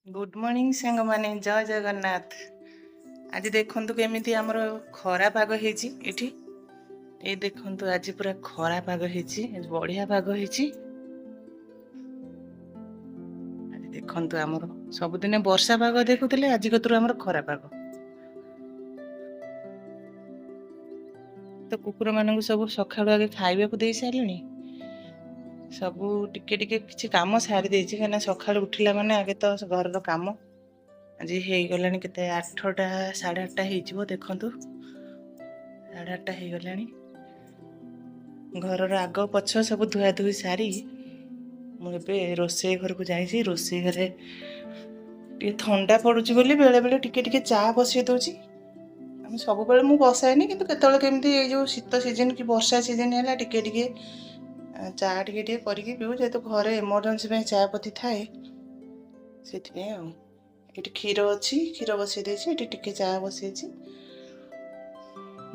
Good morning सांग माने जय जगन्नाथ। आज देखंतु केमिति हमर खरा पाग हेची एठी। ए देखंतु आज पूरा खरा पाग हेची, आज बढ़िया पाग हेची। आज देखंतु हमर सब दिन वर्षा पाग देखुतले, आज कतुर हमर खरा पाग। तो कुकुर मानकु सब सखाळु आगे खाइबाकू देई सारिलिनी। सबू टिके टिके किछि काम सारी देइछि, काना सखाळु उठिला माने आगे तो घरर काम। आज ହେଇଗଲାଣି କେତେ 8ଟା 8:30 ହେଇଯିବ ଦେଖନ୍ତୁ 8:30 ହେଇଗଲାଣି। ଘରର ଆଗ ପଛ ସବୁ ଧୁଆ ଧୁଇ ସାରି ମୁଁ ଏବେ ରୋଷେଇ ଘରକୁ ଯାଇଛି। ରୋଷେଇ ଘରେ ଟିକେ ଥଣ୍ଡା ପଡୁଛି ବୋଲି ବେଳେ ବେଳେ ଟିକେ ଟିକେ ଚା ବସେଇ ଦଉଛି। ଆମେ ସବୁବେଳେ ମୁଁ ବସାଏନି, କିନ୍ତୁ କେତେବେଳେ କେମିତି ଏଇ ଯୋଉ ଶୀତ ସିଜନ କି ବର୍ଷା ସିଜନ ହେଲା ଟିକେ ଟିକେ ଚା ଟିକେ ଟିକେ କରିକି ପିଉ, ଯେହେତୁ ଘରେ ଏମର୍ଜେନ୍ସି ପାଇଁ ଚା ପତି ଥାଏ ସେଥିପାଇଁ। ଆଉ ଏଠି କ୍ଷୀର ଅଛି, କ୍ଷୀର ବସେଇ ଦେଇଛି, ଏଠି ଟିକେ ଚା ବସେଇଛି।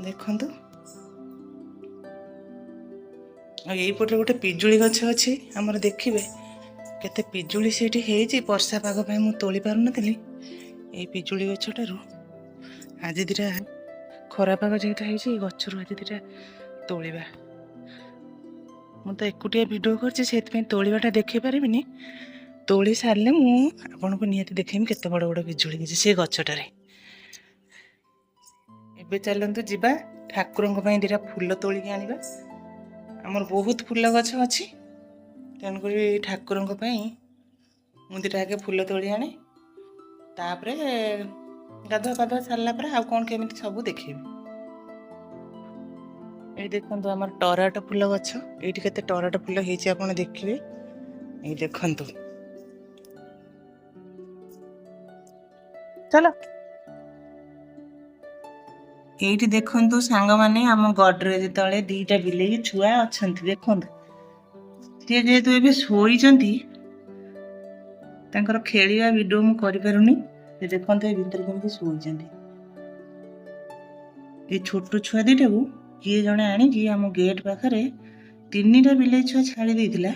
ଦେଖନ୍ତୁ ଆଉ ଏଇପଟେ ଗୋଟେ ପିଜୁଳି ଗଛ ଅଛି ଆମର, ଦେଖିବେ କେତେ ପିଜୁଳି ସେଇଠି ହେଇଛି। ବର୍ଷା ପାଗ ପାଇଁ ମୁଁ ତୋଳି ପାରୁନଥିଲି ଏଇ ପିଜୁଳି ଗଛଟାରୁ। ଆଜି ଦିଟା ଖରା ପାଗ ଯେହେତୁ ହେଇଛି, ଏଇ ଗଛରୁ ଆଜି ଦିଟା ତୋଳିବା। ମୁଁ ତ ଏକୁଟିଆ ଭିଡ଼ିଓ କରିଛି, ସେଥିପାଇଁ ତୋଳିବାଟା ଦେଖେଇ ପାରିବିନି। ତୋଳି ସାରିଲେ ମୁଁ ଆପଣଙ୍କୁ ନିହାତି ଦେଖେଇବି କେତେ ବଡ଼ ବଡ଼ ପିଜୁଳି ହେଇଛି ସେ ଗଛଟାରେ। ଏବେ ଚାଲନ୍ତୁ ଯିବା ଠାକୁରଙ୍କ ପାଇଁ ଦିଟା ଫୁଲ ତୋଳିକି ଆଣିବା। ଆମର ବହୁତ ଫୁଲ ଗଛ ଅଛି, ତେଣୁକରି ଠାକୁରଙ୍କ ପାଇଁ ମୁଁ ଦିଟା ଆଗେ ଫୁଲ ତୋଳି ଆଣେ, ତାପରେ ଗାଧୁଆ ପାଧୁଆ ସାରିଲା ପରେ ଆଉ କ'ଣ କେମିତି ସବୁ ଦେଖେଇବି। ଏଇ ଦେଖନ୍ତୁ ଆମର ଟରାଟ ଫୁଲ ଗଛ, ଏଇଠି କେତେ ଟରାଟ ଫୁଲ ହେଇଛି ଆପଣ ଦେଖିବେ। ଏଇ ଦେଖନ୍ତୁ, ଚାଲ ଏଇଠି ଦେଖନ୍ତୁ ସାଙ୍ଗମାନେ, ଆମ ଗଡରେଜ ତଳେ ଦିଟା ବିଲେଇ ଛୁଆ ଅଛନ୍ତି। ଦେଖନ୍ତୁ ସିଏ ଯେହେତୁ ଏବେ ଶୋଇଛନ୍ତି, ତାଙ୍କର ଖେଳିବା ଭିଡ଼ିଓ ମୁଁ କରିପାରୁନି। ସେ ଦେଖନ୍ତୁ ଏ ଭିତରେ କେମିତି ଶୋଇଛନ୍ତି। ଏ ଛୋଟ ଛୁଆ ଦିଟାକୁ କିଏ ଜଣେ ଆଣିକି ଆମ ଗେଟ୍ ପାଖରେ 3ଟା ବିଲେଇ ଛୁଆ ଛାଡ଼ି ଦେଇଥିଲା।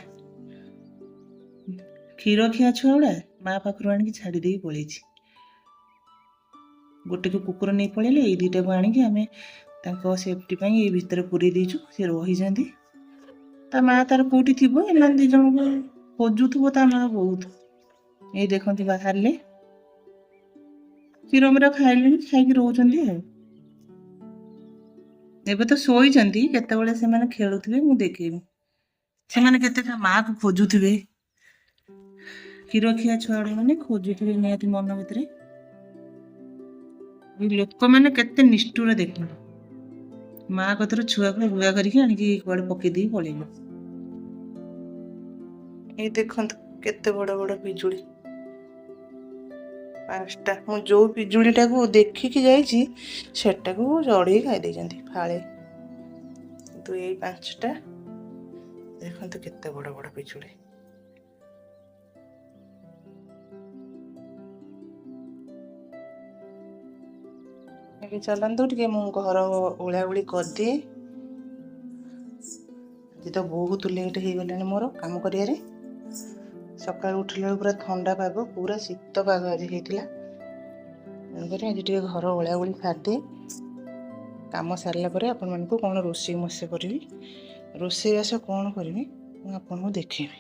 କ୍ଷୀର ଖିଆ ଛୁଆ ଗୁଡ଼ା ମା ପାଖରୁ ଆଣିକି ଛାଡ଼ି ଦେଇକି ପଳେଇଛି। ଗୋଟେକୁ କୁକୁର ନେଇ ପଳେଇଲେ, ଏଇ ଦିଟାକୁ ଆଣିକି ଆମେ ତାଙ୍କ ସେଫ୍ଟି ପାଇଁ ଏଇ ଭିତରେ ପୁରେଇ ଦେଇଛୁ। ସେ ରହିଛନ୍ତି, ତା ମା ତାର କୋଉଠି ଥିବ, ଏମାନେ 2 ଜଣଙ୍କୁ ଖୋଜୁଥିବ ତା ମା ବହୁତ। ଏଇ ଦେଖନ୍ତି ବାହାରିଲେ, କ୍ଷୀର ମିର ଖାଇଲେଣି, ଖାଇକି ରହୁଛନ୍ତି। ଆଉ ଏବେ ତ ଶୋଇଛନ୍ତି, କେତେବେଳେ ସେମାନେ ଖେଳୁଥିବେ ମୁଁ ଦେଖେଇବି। ସେମାନେ କେତେ ତା ମାକୁ ଖୋଜୁଥିବେ, କ୍ଷୀର ଖିଆ ଛୁଆ ମାନେ ଖୋଜୁଥିବେ ନିହାତି ମନ ଭିତରେ। ଲୋକମାନେ କେତେ ନିଷ୍ଠୁର ଦେଖିଲେ, ମା କତର ଛୁଆକୁ ଗୁଆ କରିକି ଆଣିକି କୁଆଡେ ପକେଇ ଦେଇ ପଳେଇବ। ଏଇ ଦେଖନ୍ତୁ କେତେ ବଡ଼ ବଡ଼ ପିଜୁଳି, 5ଟା। ମୁଁ ଯୋଉ ପିଜୁଳିଟାକୁ ଦେଖିକି ଯାଇଛି ସେଟାକୁ ଚଢ଼େଇ ଖାଇ ଦେଇଛନ୍ତି ଫାଳେ, କିନ୍ତୁ ଏଇ 5ଟା ଦେଖନ୍ତୁ କେତେ ବଡ଼ ବଡ଼ ପିଜୁଳି। ଏବେ ଚାଲନ୍ତୁ ଟିକେ ମୁଁ ଘର ଓଳାଓଳି କରିଦିଏ। ଆଜି ତ ବହୁତ ଲେଟ୍ ହେଇଗଲାଣି ମୋର କାମ କରିବାରେ। ସକାଳୁ ଉଠିଲା ବେଳକୁ ପୁରା ଥଣ୍ଡା ପାଗ, ପୁରା ଶୀତ ପାଗ ଆଜି ହେଇଥିଲା। ତେଣୁକରି ଆଜି ଟିକେ ଘର ଓଳାଓଳି ସାରିଦିଏ। କାମ ସାରିଲା ପରେ ଆପଣମାନଙ୍କୁ କ'ଣ ରୋଷେଇ ମୋଷେଇ କରିବି, ରୋଷେଇବାସ କ'ଣ କରିବି ମୁଁ ଆପଣଙ୍କୁ ଦେଖେଇବି।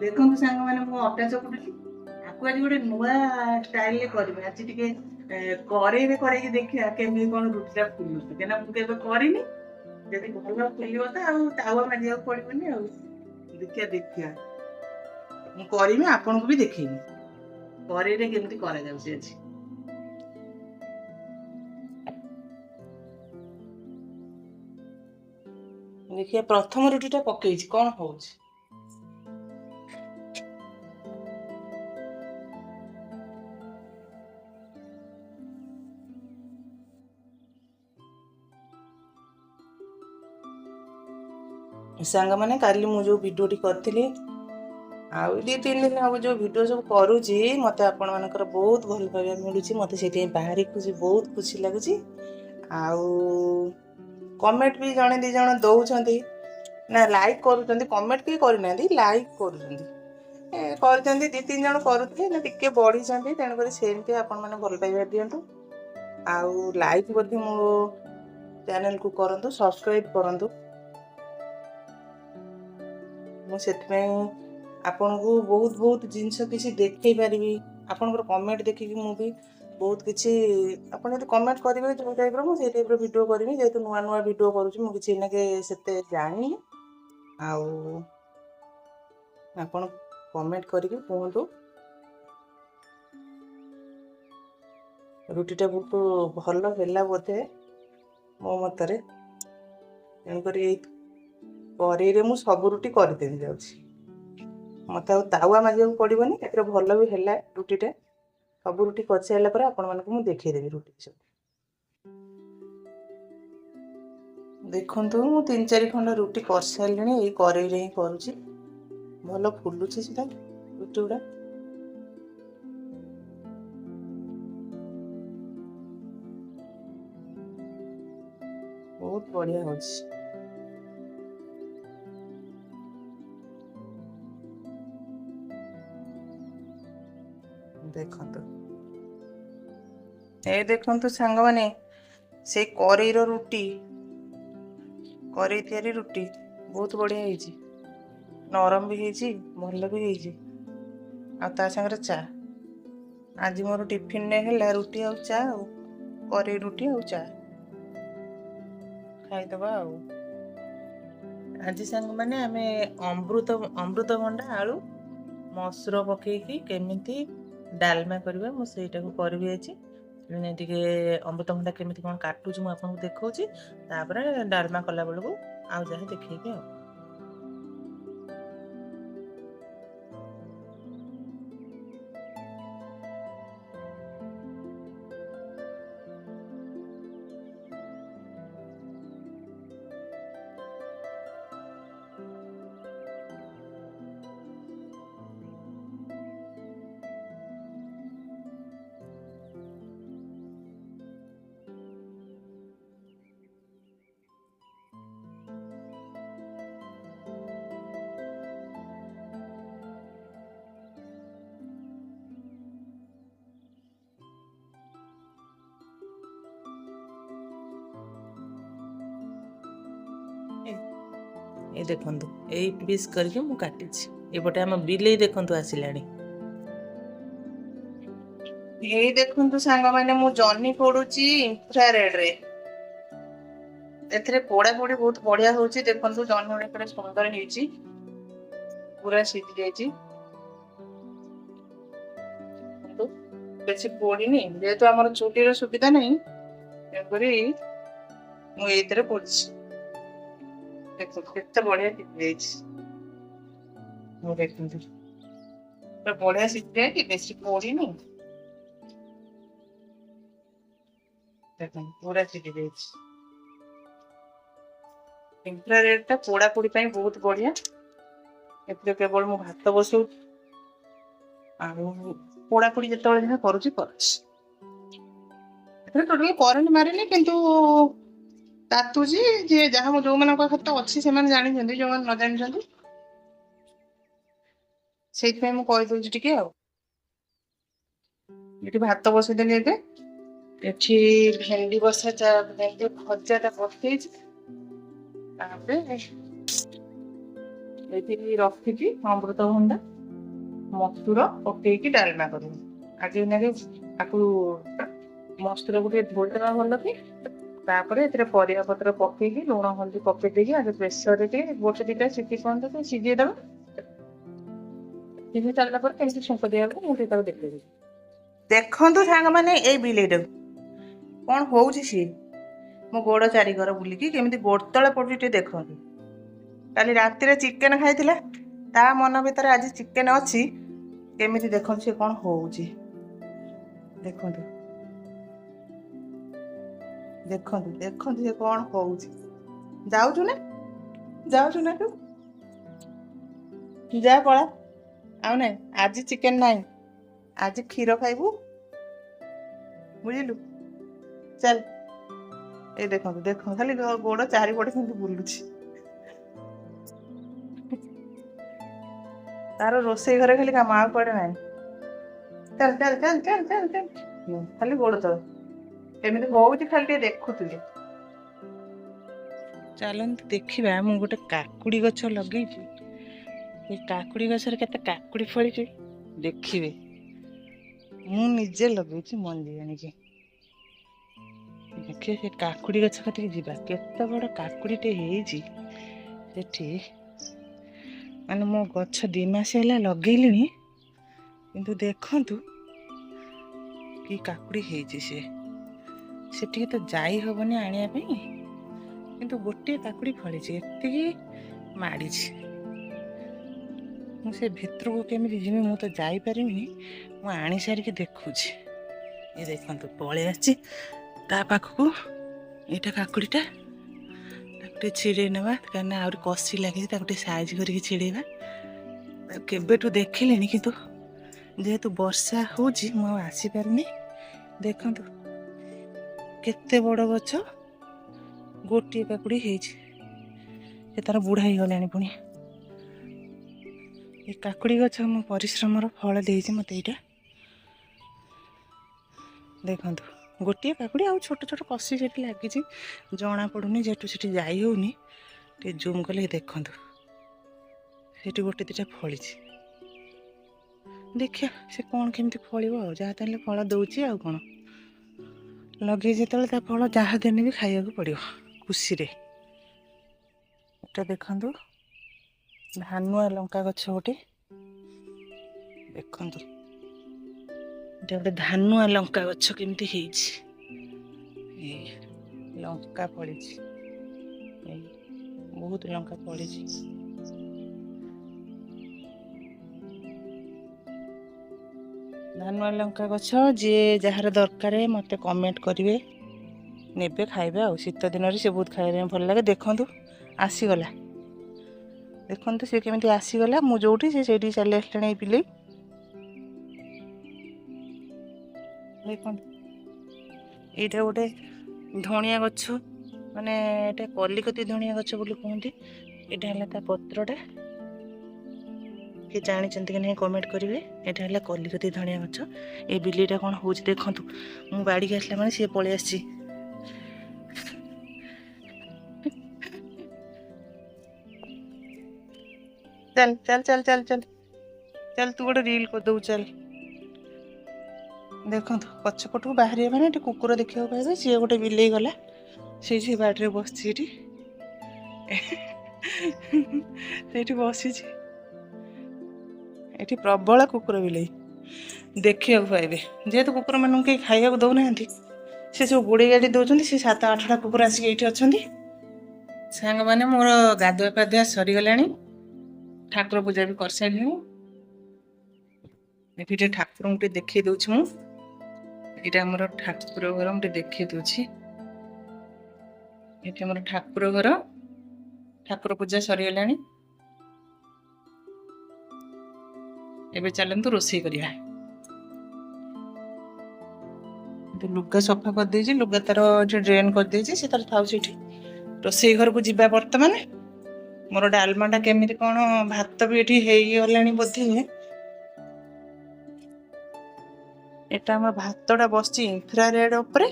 ଦେଖନ୍ତୁ ସାଙ୍ଗମାନେ, ମୁଁ ଅଟା ଚକୁଟୁଛି। ଆକୁ ଆଜି ଗୋଟେ ନୂଆ ଷ୍ଟାଇଲରେ କରିବି। ଆଜି ଟିକେ କରେଇରେ କରେଇକି ଦେଖିବା କେମିତି କ'ଣ ରୁଟିଟା ଫୁଲୁଛି, କାହିଁକିନା ମୁଁ କେବେ କରିନି। ଯଦି ଭଲ ଫୁଲିବ ତ ଆଉ ତାୱା ମାରିବାକୁ ପଡ଼ିବନି। ଆଉ ଦେଖିବା ମୁଁ କରିବି, ଆପଣଙ୍କୁ ବି ଦେଖେଇବି କରେଇରେ କେମିତି କରାଯାଉଛି। ଆଜି ଦେଖିବା ପ୍ରଥମ ରୁଟିଟା ପକେଇଛି, କ'ଣ ହଉଛି। ସାଙ୍ଗମାନେ, କାଲି ମୁଁ ଯେଉଁ ଭିଡ଼ିଓଟି କରିଥିଲି ଆଉ 2-3 ଦିନ ହେବ ଯେଉଁ ଭିଡ଼ିଓ ସବୁ କରୁଛି, ମୋତେ ଆପଣମାନଙ୍କର ବହୁତ ଭଲ ପାଇବା ମିଳୁଛି। ମୋତେ ସେଥିପାଇଁ ଭାରି ଖୁସି, ବହୁତ ଖୁସି ଲାଗୁଛି। ଆଉ କମେଣ୍ଟ ବି ଜଣେ 2 ଜଣ ଦେଉଛନ୍ତି, ନା ଲାଇକ୍ କରୁଛନ୍ତି, କମେଣ୍ଟ କେହି କରିନାହାନ୍ତି, ଲାଇକ୍ କରୁଛନ୍ତି। କରିଛନ୍ତି 2-3 ଜଣ କରୁଥିଲେ ନା ଟିକେ ବଢ଼ିଛନ୍ତି, ତେଣୁକରି ସେମିତି ଆପଣମାନେ ଭଲ ପାଇବା ଦିଅନ୍ତୁ। ଆଉ ଲାଇକ୍ ମଧ୍ୟ ମୋ ଚ୍ୟାନେଲକୁ କରନ୍ତୁ, ସବସ୍କ୍ରାଇବ୍ କରନ୍ତୁ। ମୁଁ ସେଥିପାଇଁ ଆପଣଙ୍କୁ ବହୁତ ଜିନିଷ କିଛି ଦେଖେଇ ପାରିବି। ଆପଣଙ୍କର କମେଣ୍ଟ ଦେଖିକି ମୁଁ ବି ବହୁତ କିଛି, ଆପଣ ଯଦି କମେଣ୍ଟ କରିବେ ଯେଉଁ ଟାଇପ୍ର ମୁଁ ସେଇ ଟାଇପ୍ର ଭିଡ଼ିଓ କରିବି। ଯେହେତୁ ନୂଆ ଭିଡ଼ିଓ କରୁଛି, ମୁଁ କିଛି ଏଇନାକେ ସେତେ ଜାଣିନି। ଆଉ ଆପଣ କମେଣ୍ଟ କରିକି କୁହନ୍ତୁ। ରୁଟିଟା ବହୁତ ଭଲ ହେଲା ବୋଧେ ମୋ ମତରେ, ତେଣୁକରି ଏଇ କରେଇରେ ମୁଁ ସବୁ ରୁଟି କରିଦେବି ଯାଉଛି। ମୋତେ ଆଉ ତାୱା ମାଜିବାକୁ ପଡ଼ିବନି। ଏଥିରେ ଭଲ ବି ହେଲା ରୁଟିଟା। ସବୁ ରୁଟି କରିସାରିଲା ପରେ ଆପଣମାନଙ୍କୁ ମୁଁ ଦେଖେଇଦେବି ରୁଟି ସବୁ। ଦେଖନ୍ତୁ ମୁଁ 3-4 ଖଣ୍ଡ ରୁଟି କରିସାରିଲିଣି, ଏଇ କରେଇରେ ହିଁ କରୁଛି। ଭଲ ଫୁଲୁଛି ସେଟା ରୁଟି ଗୁଡ଼ା। ବହୁତ ବଢ଼ିଆ ହେଉଛି। ଦେଖନ୍ତୁ, ଏ ଦେଖନ୍ତୁ ସାଙ୍ଗମାନେ, ସେଇ କରେଇର ରୁଟି, କରେଇ ତିଆରି ରୁଟି ବହୁତ ବଢ଼ିଆ ହେଇଛି। ନରମ ବି ହେଇଛି, ଭଲ ବି ହେଇଛି। ଆଉ ତା ସାଙ୍ଗରେ ଚା, ଆଜି ମୋର ଟିଫିନରେ ହେଲା ରୁଟି ଆଉ ଚା, ଆଉ କରେଇ ରୁଟି ଆଉ ଚା ଖାଇଦେବା। ଆଉ ଆଜି ସାଙ୍ଗମାନେ ଆମେ ଅମୃତଭଣ୍ଡା ଆଳୁ ମସୁର ପକେଇକି କେମିତି ଡାଲମା କରିବା, ମୁଁ ସେଇଟାକୁ କରିବି ଆଜି। ଟିକେ ଅମୃତଭଣ୍ଡା କେମିତି କ'ଣ କାଟୁଛି ମୁଁ ଆପଣଙ୍କୁ ଦେଖାଉଛି, ତାପରେ ଡାଲମା କଲା ବେଳକୁ ଆଉ ଯାହା ଦେଖେଇବି। ଆଉ এই ଦେଖନ୍ତୁ, ଏଇ ପିସ୍ କରିକି ମୁଁ କାଟିଛି। ଏପଟେ ଆମ ବିଲେଇ ଦେଖନ୍ତୁ ଆସିଲାଣି। ଏଇ ଦେଖନ୍ତୁ ସାଙ୍ଗମାନେ, ମୁଁ ଜହ୍ନି ପୋଡୁଛି ଇନଫ୍ରାରେଡରେ। ଏଥିରେ ପୋଡାପୋଡି ବହୁତ ବଢିଆ ହଉଛି। ଦେଖନ୍ତୁ ଜହ୍ନି ଗୁଡା କେତେ ସୁନ୍ଦର ହେଇଛି, ପୁରା ସିଝି ଯାଇଛି। ବେଶୀ ପୋଡିନି, ଯେହେତୁ ଆମର ଚୁଲିର ସୁବିଧା ନାହିଁ, ତେଣୁକରି ମୁଁ ଏଇଥିରେ ପୋଡୁଛି। ଦେଖନ୍ତୁ କେତେ ବଢିଆ ସିଝି ଯାଇଛି। ମୁଁ ଦେଖନ୍ତୁ ପୁରା ବଢିଆ ସିଝି ଯାଇଛି, ବେଶୀ ପୋଡିନି। ଦେଖନ୍ତୁ ପୁରା ସିଝି ଯାଇଛି। ଇନଫ୍ରାରେଡଟା ପୋଡାପୋଡି ପାଇଁ ବହୁତ ବଢିଆ। ଏଥିରେ କେବଳ ମୁଁ ଭାତ ବସଉଛି, ଆଉ ପୋଡାପୋଡି ଯେତେବେଳେ ଯାହା କରୁଛି। ଏଥିରେ ଟୋଟାଲି କରେଣ୍ଟ ମାରିନି, କିନ୍ତୁ ତାତୁଛି। ଯିଏ ଯାହା ଯୋଉମାନଙ୍କ ପାଖରେ ତ ଅଛି ସେମାନେ ଜାଣିଛନ୍ତି, ଯୋଉମାନେ ନ ଜାଣିଛନ୍ତି ସେଇଥିପାଇଁ ମୁଁ କହିଦଉଛି ଟିକେ। ଆଉ ଏଠି ଭାତ ବସେଇଦେଲି। ଏବେ ଏଠି ଭେଣ୍ଡି ଭଜାଟା ବସେଇଛି। ତାପରେ ଏଠି ରଖିଛି ଅମୃତଭଣ୍ଡା ମସୁର ପକେଇକି ଡାଲମା କରିବି। ଆଗେ ତାକୁ ମସୁରକୁ ଟିକେ ଧୋଇଦେବା ଭଲକି, ତାପରେ ଏଥିରେ ପରିବା ପତ୍ର ପକେଇକି ଲୁଣ ହଳଦୀ ପକେଇ ଦେଇକି ଆଗେ ପ୍ରେସରରେ ଟିକେ 1-2ଟା ସିଟି ପର୍ଯ୍ୟନ୍ତ ସିଝେଇଦବା। ସିଝି ସାରିଲା ପରେ କେମିତି ଛୁଙ୍କ ଦିଆହବ ମୁଁ ଟିକେ ତାକୁ ଦେଖେଇବି। ଦେଖନ୍ତୁ ସାଙ୍ଗମାନେ, ଏଇ ବିଲେଇଟାକୁ କ'ଣ ହଉଛି ସିଏ ମୋ ଗୋଡ଼ ଚାରିକର ବୁଲିକି କେମିତି ଗୋଡ଼ ତଳେ ପଡୁଛି ଟିକେ ଦେଖନ୍ତୁ। କାଲି ରାତିରେ ଚିକେନ ଖାଇଥିଲା, ତା ମନ ଭିତରେ ଆଜି ଚିକେନ ଅଛି। କେମିତି ଦେଖନ୍ତୁ ସେ କ'ଣ ହଉଛି। ଦେଖନ୍ତୁ ଦେଖନ୍ତୁ ଦେଖନ୍ତୁ ସେ କ'ଣ ହଉଛି। ଯାଉଛୁ ନା ତୁ, ଯା ପଳା। ଆଉ ନାଇଁ, ଆଜି ଚିକେନ ନାହିଁ, ଆଜି କ୍ଷୀର ଖାଇବୁ, ବୁଝିଲୁ। ଚାଲ। ଏଇ ଦେଖନ୍ତୁ ଖାଲି ଗୋଡ଼ ଚାରିପଟେ କେମିତି ବୁଲୁଛି। तार रोसे घरे खाली काम आ पड़े ना। चल चल चल चल चल चल खाली गोड़ तो एमती होउची खाली टे देखुथिले। चलନ୍ତୁ ଦେଖିବା ମୁଁ ଗୋଟେ କାକୁଡ଼ି ଗଛ ଲଗେଇଛି। ଏ କାକୁଡ଼ି ଗଛରେ କେତେ କାକୁଡ଼ି ଫଳିଛି ଦେଖିବେ। ମୁଁ ନିଜେ ଲଗେଇଛି ମଞ୍ଜି ଆଣିକି। ଦେଖିବେ ସେ କାକୁଡ଼ି ଗଛ କତିକି ଯିବା। କେତେ ବଡ଼ କାକୁଡ଼ିଟେ ହେଇଛି ସେଠି। ମାନେ ମୋ ଗଛ 2 ମାସ ହେଲା ଲଗେଇଲିଣି, କିନ୍ତୁ ଦେଖନ୍ତୁ କି କାକୁଡ଼ି ହେଇଛି। ସେଠିକି ତ ଯାଇ ହବନି ଆଣିବା ପାଇଁ, କିନ୍ତୁ ଗୋଟିଏ କାକୁଡ଼ି ଫଳିଛି, ଏତିକି ମାଡ଼ିଛି। ମୁଁ ସେ ଭିତରକୁ କେମିତି ଯିବି, ମୁଁ ତ ଯାଇପାରିବିନି। ମୁଁ ଆଣି ସାରିକି ଦେଖୁଛି। ଏ ଦେଖନ୍ତୁ ପଳେଇ ଆସିଛି ତା ପାଖକୁ। ଏଇଟା କାକୁଡ଼ିଟା, ତାକୁ ଟିକେ ଛିଡ଼େଇ ନେବା, କାହିଁକିନା ଆହୁରି କଷି ଲାଗିଛି। ତାକୁ ଟିକେ ସାଇଜ୍ କରିକି ଛିଡ଼େଇବା। କେବେଠୁ ଦେଖିଲିଣି, କିନ୍ତୁ ଯେହେତୁ ବର୍ଷା ହେଉଛି ମୁଁ ଆଉ ଆସିପାରୁନି। ଦେଖନ୍ତୁ କେତେ ବଡ଼ ଗଛ, ଗୋଟିଏ କାକୁଡ଼ି ହେଇଛି। ସେ ତାର ବୁଢ଼ା ହେଇଗଲାଣି। ପୁଣି ଏ କାକୁଡ଼ି ଗଛ ମୋ ପରିଶ୍ରମର ଫଳ ଦେଇଛି ମୋତେ ଏଇଟା। ଦେଖନ୍ତୁ ଗୋଟିଏ କାକୁଡ଼ି, ଆଉ ଛୋଟ ଛୋଟ କଷି ସେଠି ଲାଗିଛି, ଜଣା ପଡ଼ୁନି ଯେହେତୁ ସେଠି ଯାଇ ହେଉନି। ଟିକେ ଜୁମ୍ କଲେ ଦେଖନ୍ତୁ ସେଠି ଗୋଟେ ଦୁଇଟା ଫଳିଛି। ଦେଖିବା ସେ କ'ଣ କେମିତି ଫଳିବ। ଆଉ ଯାହା ତାହେଲେ ଫଳ ଦେଉଛି, ଆଉ କ'ଣ। ଲଗେଇ ଯେତେବେଳେ ତା ଫଳ ଯାହା ଦେନେ ବି ଖାଇବାକୁ ପଡ଼ିବ ଖୁସିରେ। ଏଟା ଦେଖନ୍ତୁ ଧାନୁଆ ଲଙ୍କା ଗଛ ଗୋଟେ। ଦେଖନ୍ତୁ ଏଟା ଗୋଟେ ଧାନୁଆ ଲଙ୍କା ଗଛ କେମିତି ହେଇଛି। ଏଇ ଲଙ୍କା ଫଳିଛି, ଏଇ ବହୁତ ଲଙ୍କା ଫଳିଛି। ଧାନୁଆ ଲଙ୍କା ଗଛ ଯିଏ ଯାହାର ଦରକାର ମୋତେ କମେଣ୍ଟ କରିବେ, ନେବେ ଖାଇବେ। ଆଉ ଶୀତ ଦିନରେ ସେ ବହୁତ ଖାଇବା ପାଇଁ ଭଲ ଲାଗେ। ଦେଖନ୍ତୁ ଆସିଗଲା, ଦେଖନ୍ତୁ ସେ କେମିତି ଆସିଗଲା। ମୁଁ ଯୋଉଠି ସେ ସେଇଠି ଚାଲି ଆସିଲାଣି। ଏଇ ବିଲେଇ ଦେଖନ୍ତୁ। ଏଇଟା ଗୋଟେ ଧଣିଆ ଗଛ, ମାନେ ଏଇଟା କଲିକତି ଧଣିଆ ଗଛ ବୋଲି କୁହନ୍ତି। ଏଇଟା ହେଲା ତା ପତ୍ରଟା। କିଏ ଜାଣିଛନ୍ତି କି ନାହିଁ କମେଣ୍ଟ କରିବେ। ଏଇଟା ହେଲା କଲିକତି ଧଣିଆ ଗଛ। ଏଇ ବିଲେଇଟା କ'ଣ ହେଉଛି ଦେଖନ୍ତୁ। ମୁଁ ବାଡ଼ିକି ଆସିଲା ମାନେ ସିଏ ପଳେଇ ଆସିଛି। चल चल चल चल चल चल तू गोटे रील करदे। चल देखु पछपटू बाहर मैंने कुकुर देखा पाइबे। सी गोटे बिलेई गला से बाड़े बसी बसी प्रबल कुकुर बिलेई देखा पाइबे। जेहेतु कुकुर मानू कहीं खाइबा दौना से सब गोड़े गाड़ी दौरान। से 7-8टा कुकुर आसिक ये अच्छा सांग मैंने मोर गाधुआ पाधुआ सरीगला। ठाकुर पूजा भी कर सारे। ये ठाकुर को देखी दूँ। यहाँ आम ठाकुर घर मुझे देखी दूसरी। ये आम ठाकुर घर, ठाकुर पूजा सरीगला। एबे चलतु रोषे करिया। लुगा सफा कर देछि, लुगा तार ड्रेन कर देछि। से तार थाउ सेठी। रोषे घर को जीवा वर्तमान। मोर डालमाटा केमिति कौन भात भी ये गलानी बोधे। एटा हमर भातटा बसची इंफ्रारेड उपरे।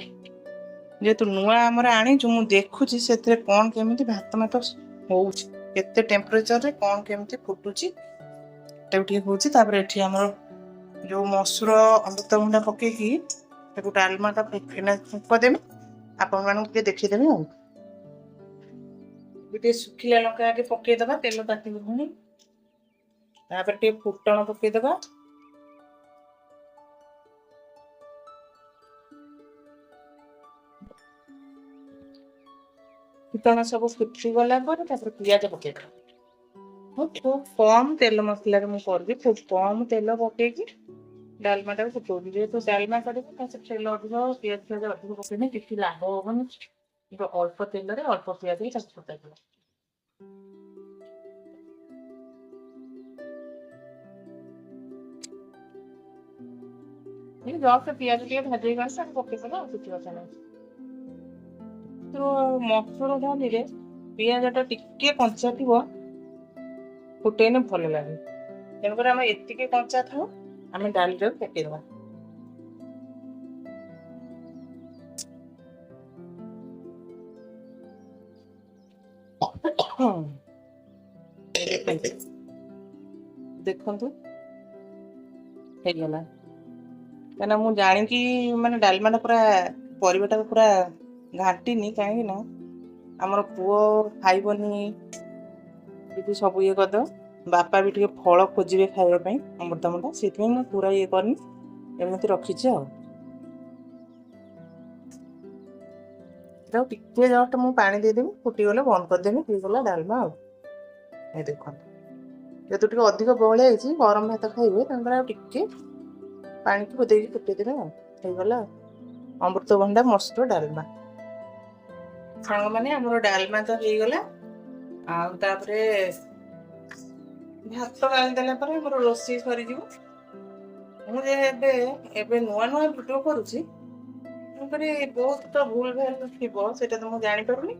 जेतु नुआ हमर आनी जो मु देखुची सेतरे कोन केमिति भात मत होउची, केते टेम्परेचर रे कोन केमिति फुटुची टेउटी होउची। तापर एठी हमर जो मसूर अमृतभंडा पके की ताकू डालमाटा फेना प देमी। आपन मानु के देखि देमी। हो बिटे सुखिला लंका आगे पके दबा, तेल ताती गुनी। तापर टे फुटण पके दबा। फुटण सब फुटी गला पर तापर पियाज पके दबा। खूब कम तेल मसला में करबी। खूब कम तेल पके की डालमाटा को फुटोबी। जेहेतु डालमा करी तेल अधिक पियाज पियाज अधिक पकेने किसी लाभ होबनी। अल्प तेल रे अल्प पियाज ही फुटा दियो। जस्ट पियाज टे भाजी गला पके दबा। किसी कथा नहीं। तो मसूर डाली रे पियाजटा टिके कंचा थी फुटेने भल लगे। ତେଣୁକରି ଆମେ ଏତିକି କଞ୍ଚା ଥାଉ ଆମେ ଡାଲିଟାକୁ ପକେଇଦେବା। ଦେଖନ୍ତୁ ହେଇଗଲା। କାହିଁକିନା ମୁଁ ଜାଣିକି ମାନେ ଡାଲମାଟା ପୁରା ପରିବାଟାକୁ ପୁରା ଘାଣ୍ଟିନି, କାହିଁକି ନା ଆମର ପୁଅ ଖାଇବନି ଯଦି ସବୁ ଇଏ କରିଦେବ। ବାପା ବି ଟିକେ ଫଳ ଖୋଜିବେ ଖାଇବା ପାଇଁ ଅମୃତଭଣ୍ଡା, ସେଥିପାଇଁ ମୁଁ ପୁରା ଇଏ କରିନି, ଏମିତି ରଖିଛି ଆଉ। ଏଟାକୁ ଟିକେ ଜଷ୍ଟ ମୁଁ ପାଣି ଦେଇଦେବି, ଫୁଟିଗଲେ ବନ୍ଦ କରିଦେବି, ହେଇଗଲା ଡାଲମା ଆଉ। ଏ ଦେଖନ୍ତୁ ଯେହେତୁ ଟିକେ ଅଧିକ ବହଳିଆ ହେଇଛି, ଗରମ ଭାତ ଖାଇବେ ତାଙ୍କର ଆଉ ଟିକେ ପାଣିକୁ ଦେଇକି ଫୁଟେଇଦେବେ ଆଉ, ହେଇଗଲା ଅମୃତଭଣ୍ଡା ମସୁର ଡାଲମା। ସାଙ୍ଗମାନେ ଆମର ଡାଲମା ତ ହେଇଗଲା। ଆଉ ତାପରେ ଭାତ ଗାଳି ଦେଲା ପରେ ଆମର ରୋଷେଇ ସରିଯିବ। ମୁଁ ଯେ ଏବେ ନୂଆ ନୂଆ ଭିଡ଼ିଓ କରୁଛି, ତେଣୁକରି ବହୁତ ତ ଭୁଲ ଭାଲ ଥିବ, ସେଇଟା ତ ମୁଁ ଜାଣିପାରୁନି।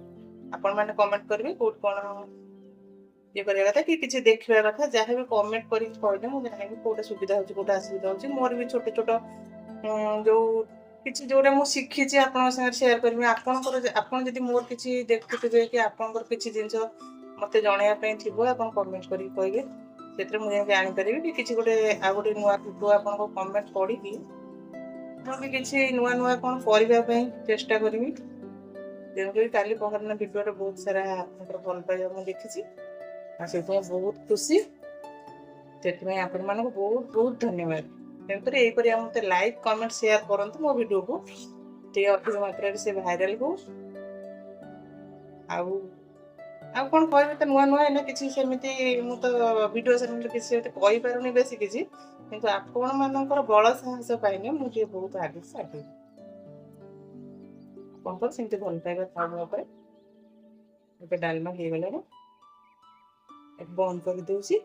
ଆପଣମାନେ କମେଣ୍ଟ କରିବେ କୋଉଠି କ'ଣ ଇଏ କରିବା କଥା କି କିଛି ଦେଖିବା କଥା, ଯାହା ବି କମେଣ୍ଟ କରିକି କହିଲେ ମୁଁ ଜାଣିବି କୋଉଟା ସୁବିଧା ହେଉଛି କୋଉଟା ଅସୁବିଧା ହେଉଛି। ମୋର ବି ଛୋଟ ଛୋଟ ଯୋଉ କିଛି ଯୋଉଟା ମୁଁ ଶିଖିଛି ଆପଣଙ୍କ ସାଙ୍ଗରେ ସେୟାର କରିବି। ଆପଣ ଯଦି ମୋର କିଛି ଦେଖୁଥିବେ କି ଆପଣଙ୍କର କିଛି ଜିନିଷ ମୋତେ ଜଣେଇବା ପାଇଁ ଥିବ, ଆପଣ କମେଣ୍ଟ କରିକି କହିବେ, ସେଥିରେ ମୁଁ ଯେମିତି ଜାଣିପାରିବି କି କିଛି ଗୋଟେ ଆଉ ଗୋଟେ ନୂଆ ଭିଡ଼ିଓ ଆପଣଙ୍କ କମେଣ୍ଟ ପଢ଼ିକି ମୁଁ ବି କିଛି ନୂଆ ନୂଆ କ'ଣ କରିବା ପାଇଁ ଚେଷ୍ଟା କରିବି। ତେଣୁକରି କାଲି ପହରଦିନ ଭିଡ଼ିଓରେ ବହୁତ ସାରା ଆପଣଙ୍କର ଭଲ ପାଇବା ମୁଁ ଦେଖିଛି, ଆଉ ସେଥିପାଇଁ ବହୁତ ଖୁସି। ସେଥିପାଇଁ ଆପଣମାନଙ୍କୁ ବହୁତ ବହୁତ ଧନ୍ୟବାଦ। ତେଣୁକରି ଏହିପରି ମୋତେ ଲାଇକ୍ କମେଣ୍ଟ ସେୟାର କରନ୍ତୁ ମୋ ଭିଡ଼ିଓକୁ, ଟିକେ ଅଧିକ ମାତ୍ରାରେ ସେ ଭାଇରାଲ ହଉ। ଆଉ କ'ଣ କହିବି, ତ ନୂଆ ନୂଆ ଏଇନା କିଛି ସେମିତି ମୁଁ ତ ଭିଡ଼ିଓ ସେମିତି କିଛି ସେମିତି କହିପାରୁନି ବେଶୀ କିଛି, କିନ୍ତୁ ଆପଣମାନଙ୍କର ବଳ ସାହସ ପାଇଲେ ମୁଁ ଟିକେ ବହୁତ ଆଗକୁ ଆଗେଇବି। ଆପଣଙ୍କର ସେମିତି ଭଲ ପାଇବା ଥାଉ ମୋ ଉପରେ। ଏବେ ଡାଲମା ହେଇଗଲାଣି, ବନ୍ଦ କରିଦେଉଛି।